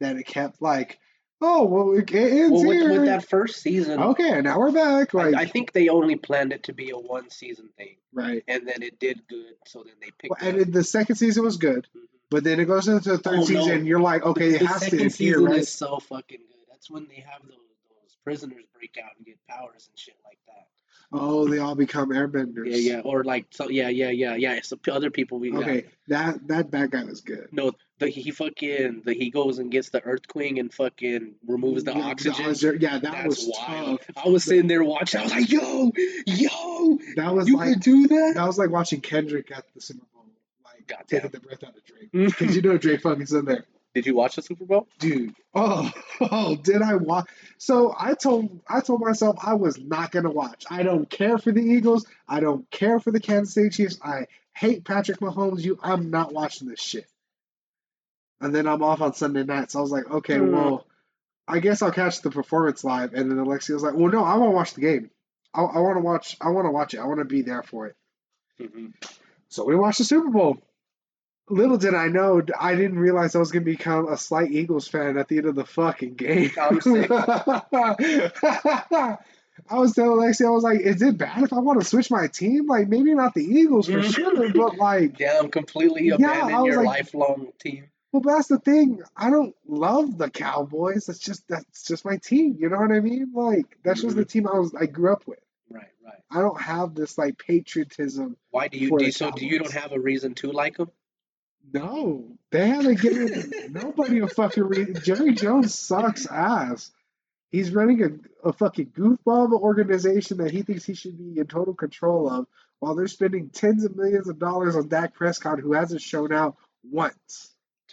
that it kept like, oh, well, it ends Well, with here. that first season, Okay, now we're back. Like, I think they only planned it to be a one season thing, right. and then it did good, so then they Well, picked and it up. the second season was good, Mhm. but then it goes into the third Oh no, season. You're like, okay, it the has to second end here, season right? is so fucking good. That's when they have those prisoners break out and get powers and shit like that. Oh, they all become airbenders. Yeah, yeah, or like so, yeah. So other people we Okay, that bad guy was good. no, he goes and gets the earthquake and fucking removes the oxygen. Yeah, that That's was wild. tough. I was sitting there watching. I was like, yo, That was you like could do that. that was like watching Kendrick at the Super Bowl, like Goddamn. taking the breath out of Drake, because you know Drake fucking's in there. Did you watch the Super Bowl? Dude, did I watch? So I told myself I was not gonna watch. I don't care for the Eagles. I don't care for the Kansas City Chiefs. I hate Patrick Mahomes. I'm not watching this shit. And then I'm off on Sunday night, so I was like, okay, well, I guess I'll catch the performance live. And then Alexia was like, well, no, I want to watch the game. I want to watch. I want to watch it. I want to be there for it. Mm-hmm. So we watched the Super Bowl. Little did I know, I didn't realize I was going to become a slight Eagles fan at the end of the fucking game. I'm sick. I was telling Lexi, I was like, is it bad if I want to switch my team? Like, maybe not the Eagles for sure, but like, Damn, completely yeah, I abandon was your like, lifelong team. Well, that's the thing. I don't love the Cowboys. That's just my team. You know what I mean? Like that's just Hmm. the team I grew up with. Right, right. I don't have this like patriotism Why do you for do the so? Do you don't Cowboys. have a reason to like them? No, they haven't given nobody a fucking reason. Jerry Jones sucks ass. He's running a fucking goofball of an organization that he thinks he should be in total control of, while they're spending tens of millions of dollars on Dak Prescott, who hasn't shown out once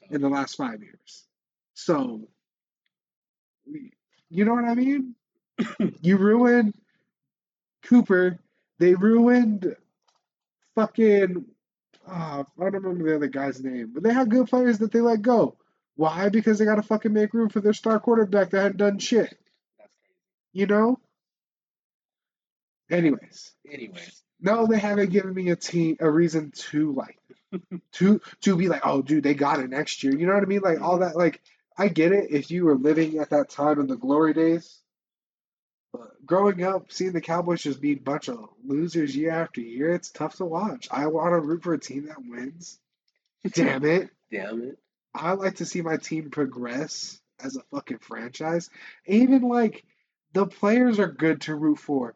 in the last 5 years. So, you know what I mean? You ruined Cooper. They ruined fucking. I don't remember the other guy's name, but they had good players that they let go. Why? Because they got to fucking make room for their star quarterback that hadn't done shit. That's You know? Anyways, crazy. Anyways, no, they haven't given me a reason to like to be like, oh, dude, they got it next year. You know what I mean? Like all hmm that. Like I get it if you were living at that time in the glory days. But growing up, seeing the Cowboys just be a bunch of losers year after year, it's tough to watch. I want to root for a team that wins. Damn it. damn it. I like to see my team progress as a fucking franchise. Even like the players are good to root for.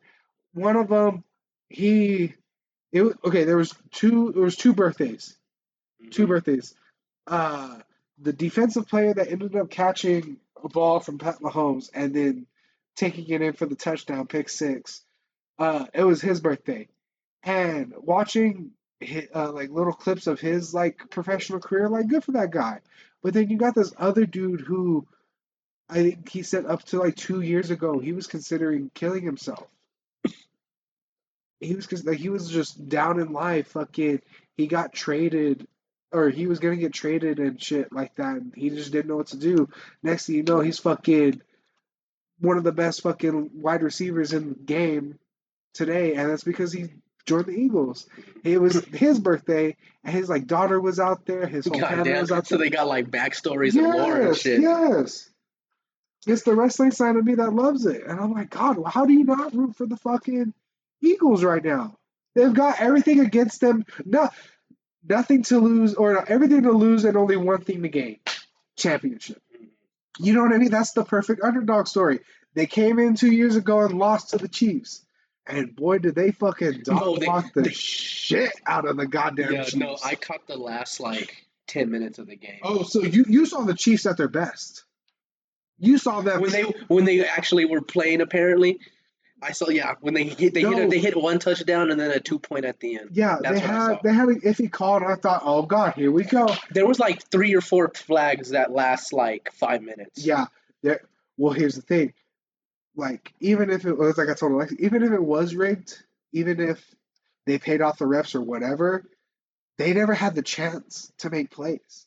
One of them, he, it was okay. There was two birthdays, two Hmm. birthdays. Uh, the defensive player that ended up catching a ball from Pat Mahomes and then taking it in for the touchdown pick six. It was his birthday, and watching like little clips of his like professional career, like good for that guy. But then you got this other dude who I think he said up to like 2 years ago he was considering killing himself. He was because like he was just down in life. Fucking, he got traded, or he was gonna get traded and shit like that. And he just didn't know what to do. Next thing you know, he's fucking one of the best fucking wide receivers in the game today, and that's because he joined the Eagles. It was his birthday, and his like daughter was out there. His whole God family damn. was out So there. they got like backstories and lore and Yes, shit. yes. It's the wrestling side of me that loves it, and I'm like, God, how do you not root for the fucking Eagles right now? They've got everything against them. No, nothing to lose, or everything to lose, and only one thing to gain: championship. You know what I mean? That's the perfect underdog story. They came in 2 years ago and lost to the Chiefs. And boy, did they fucking dog No, walk the they shit out of the goddamn yeah, no, Chiefs. I caught the last like 10 minutes of the game. Oh, so you saw the Chiefs at their best. You saw them. When they actually were playing apparently. I saw, yeah, when No, they hit one touchdown and then a 2 point at the end. yeah, That's what I saw. they had an iffy call, and I thought, oh God, here we go. There was like 3 or 4 flags that last like 5 minutes. Yeah, there. Well, here's the thing. Like, even if it was like I told Alexa, even if it was rigged, even if they paid off the refs or whatever, they never had the chance to make plays.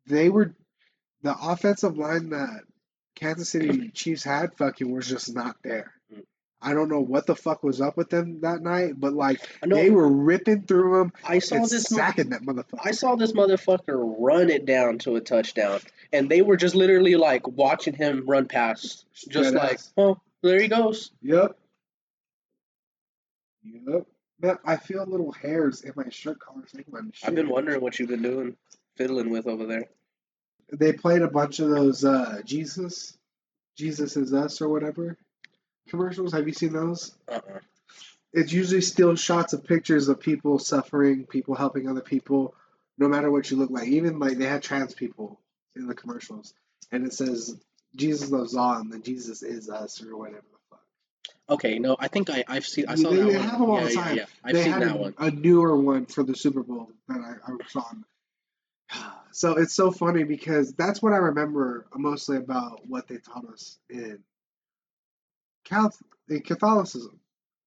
They were the offensive line that Kansas City Chiefs had fucking was just not there. I don't know what the fuck was up with them that night, but like I they know. were ripping through them I and saw this. sacking that I motherfucker. saw this motherfucker run it down to a touchdown, and they were just literally like watching him run past, just Dead like, ass. oh, there he goes. Yep. Yep. Man, I feel little hairs in my shirt collars making my I've shit been itch. wondering what you've been doing, fiddling with over there. They played a bunch of those Jesus is Us or whatever commercials. Have you seen those? Uh-uh. It's usually still shots of pictures of people suffering, people helping other people, no matter what you look like. Even like they had trans people in the commercials, and it says Jesus loves all, and then Jesus is us or whatever the fuck. Okay, no, I think I saw They that have one. them all Yeah, the yeah, time. yeah. I've They seen had that one. a newer one for the Super Bowl that I saw. So it's so funny because that's what I remember mostly about what they taught us in Catholicism.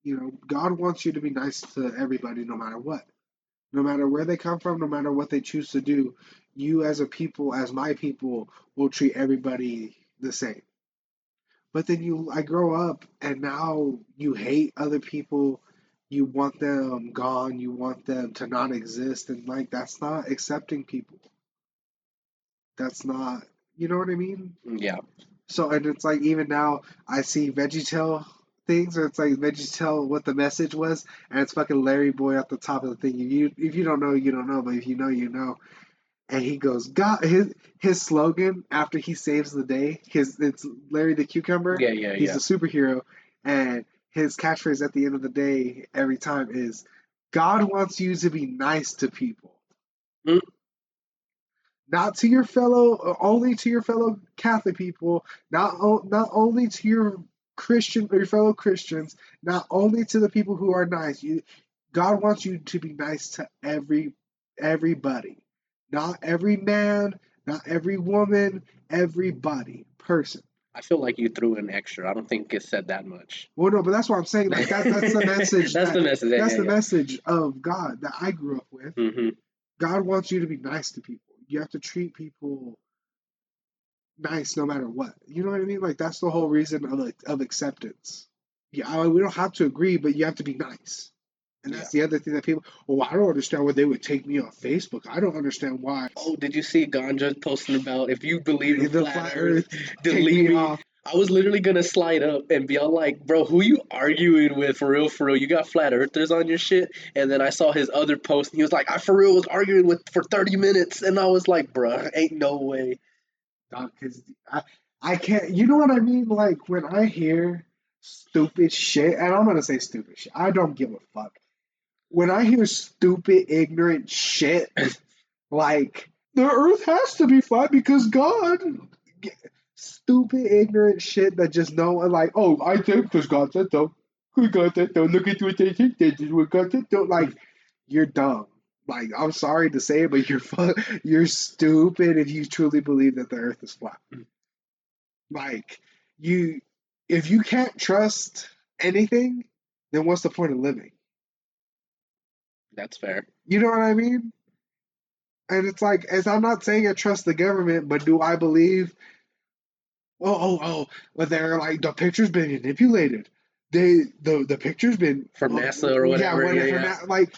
You know, God wants you to be nice to everybody no matter what. No matter where they come from, no matter what they choose to do, you as a people, as my people, will treat everybody the same. But then I grow up and now you hate other people, you want them gone, you want them to not exist, and like that's not accepting people. That's not, you know what I mean? Yeah. So, and it's like even now I see VeggieTale things, or it's like VeggieTale what the message was, and it's fucking Larry Boy at the top of the thing. If you don't know, you don't know, but if you know, you know. and he goes, God, his slogan after he saves the day, it's Larry the Cucumber. Yeah. He's a superhero, and his catchphrase at the end of the day every time is, God wants you to be nice to people. Mm. Not to your fellow, only to your fellow Catholic people, not only to your Christian or your fellow Christians, not only to the people who are nice. God wants you to be nice to everybody. Not every man, not every woman, everybody, person. I feel like you threw in extra. I don't think it said that much. Well, no, but that's what I'm saying. Like that's the message. That's the message. That's the message of God that I grew up with. Mm-hmm. God wants you to be nice to people. You have to treat people nice no matter what. You know what I mean? Like that's the whole reason of acceptance. Yeah, we don't have to agree, but you have to be nice. And that's the other thing that people, I don't understand why they would take me off Facebook. I don't understand why. Oh, did you see Ganja posting about if you believe in The flat Earth, take delete me? off. I was literally gonna slide up and be all like, bro, who you arguing with for real, for real? You got flat earthers on your shit? And then I saw his other post and he was like, I for real was arguing with for 30 minutes. And I was like, bro, ain't no way. Because I can't, you know what I mean? Like when I hear stupid shit, and I'm gonna say stupid shit, I don't give a fuck. When I hear stupid, ignorant shit, like the earth has to be flat because God, stupid, ignorant shit that just no one like, oh, I think because God said so. We got that though. Look at what they think they did. We got that though. Like, you're dumb. Like, I'm sorry to say it, but you're stupid if you truly believe that the earth is flat. Like, if you can't trust anything, then what's the point of living? That's fair. You know what I mean? And it's like, as I'm not saying I trust the government, but do I believe? But they're like the picture's been manipulated. The picture's been from NASA or whatever. Yeah. Like,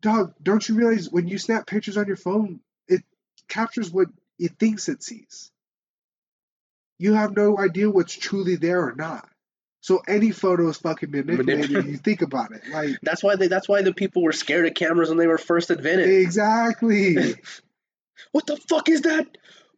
dog, don't you realize when you snap pictures on your phone, it captures what it thinks it sees. You have no idea what's truly there or not. So any photo is fucking manipulated if you think about it. Like that's why the people were scared of cameras when they were first invented. Exactly. What the fuck is that?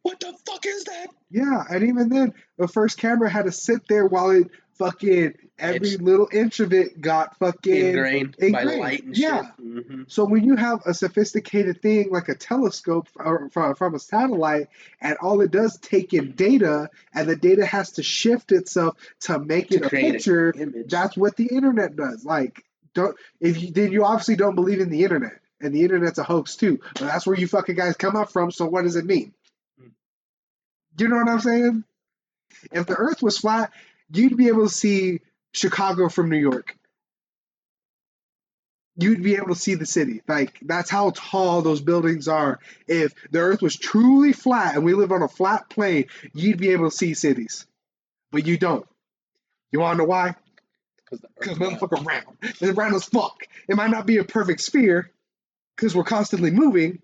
What the fuck is that? Yeah, and even then, the first camera had to sit there while it fucking every little inch of it got fucking ingrained. By light and shit. Mm-hmm. So when you have a sophisticated thing like a telescope from a satellite, and all it does take in data, and the data has to shift itself to make it a picture. That's what the internet does. Like, then you obviously don't believe in the internet, and the internet's a hoax too. But that's where you fucking guys come up from. So what does it mean? You know what I'm saying? If the earth was flat, you'd be able to see Chicago from New York. You'd be able to see the city. Like, that's how tall those buildings are. If the earth was truly flat and we live on a flat plane, you'd be able to see cities. But you don't. You want to know why? Because motherfucker round. It's round as fuck. It might not be a perfect sphere because we're constantly moving,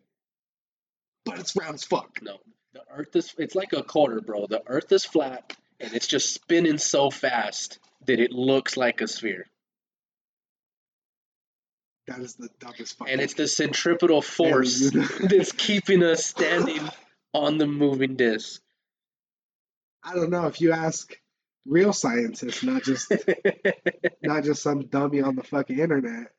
but it's round as fuck. No. The earth it's like a quarter, bro. The earth is flat and it's just spinning so fast that it looks like a sphere. That is the dumbest fucking. And it's the centripetal force that's keeping us standing on the moving disc. I don't know if you ask real scientists, not just some dummy on the fucking internet,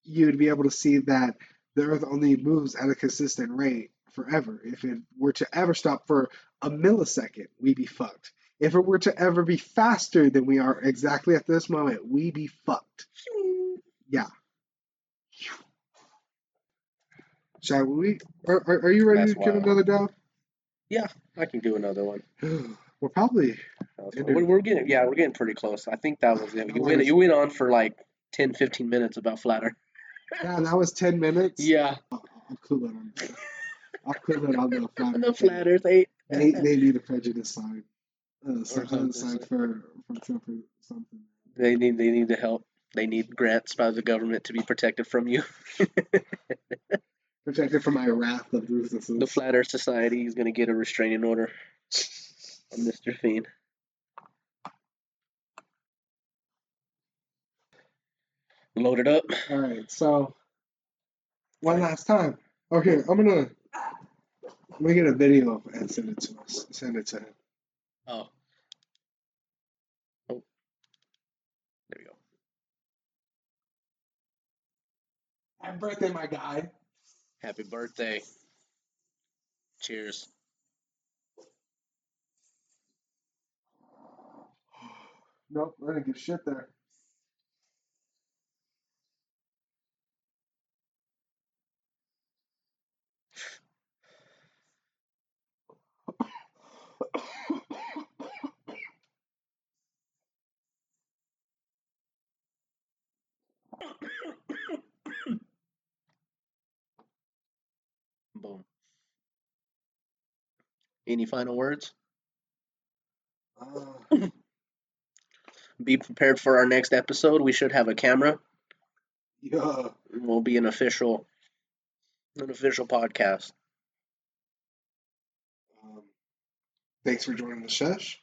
you'd be able to see that the earth only moves at a consistent rate forever. If it were to ever stop for a millisecond, we'd be fucked. If it were to ever be faster than we are exactly at this moment, we'd be fucked. Yeah. Shall we? Are you ready to give another dab? Yeah, I can do another one. We're probably. We're getting pretty close. I think that was it. You went on for like 10, 15 minutes about flat Earth. Yeah, that was 10 minutes. Yeah. I'll cool it on that. I'll cool it on the flat Earth. The flat Earth. They need a prejudice sign. Sign from Trump or something. They need the help. They need grants by the government to be protected from you. Protected from my wrath of ruthlessness. The Flat Earth Society is going to get a restraining order on Mr. Fiend. Load it up. All right, so one last time. Okay, I'm gonna I'm gonna get a video and send it to us. Send it to him. Oh, oh, there you go. Happy birthday, my guy. Happy birthday. Cheers. Nope, I didn't get shit there. Boom. Any final words? Uh, Be prepared for our next episode. We should have a camera. yeah. We'll be an official podcast. Um, Thanks for joining the sesh.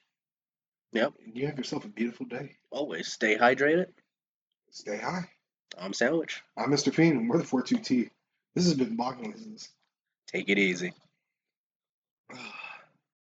Yep. And you have yourself a beautiful day. Always stay hydrated. Stay high. I'm Sandwich. I'm Mr. Fiend, and we're the 42T. This has been Bong Noises. Take it easy.